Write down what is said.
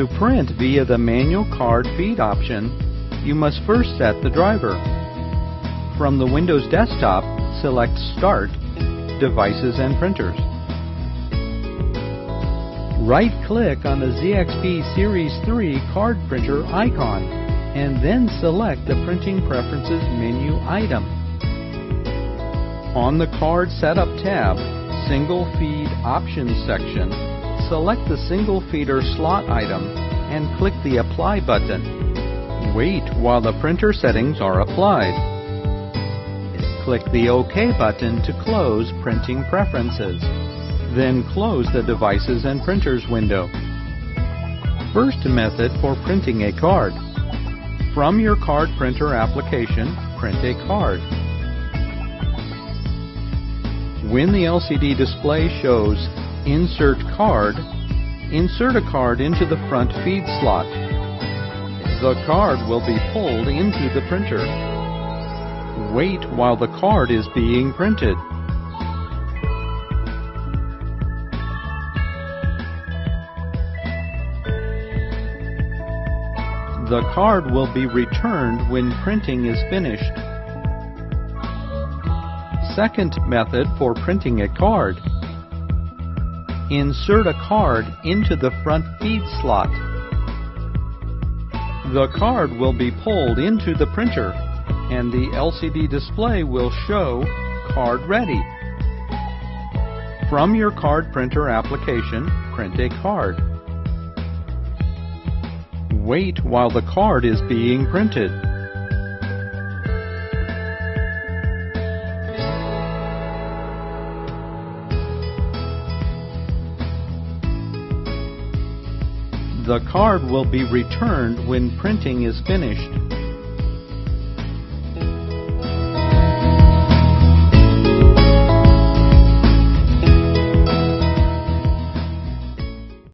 To print via the manual card feed option, you must first set the driver. From the Windows desktop, select Start, Devices and Printers. Right-click on the ZXP Series 3 card printer icon, and then select the Printing Preferences menu item. On the Card Setup tab, Single Feed Options section, select the single feeder slot item and click the Apply button. Wait while the printer settings are applied. Click the OK button to close Printing Preferences. Then close the Devices and Printers window. First method for printing a card. From your card printer application, print a card. When the LCD display shows Insert Card, insert a card into the front feed slot. The card will be pulled into the printer. Wait while the card is being printed. The card will be returned when printing is finished. Second method for printing a card. Insert a card into the front feed slot. The card will be pulled into the printer, and the LCD display will show Card Ready. From your card printer application, print a card. Wait while the card is being printed. The card will be returned when printing is finished.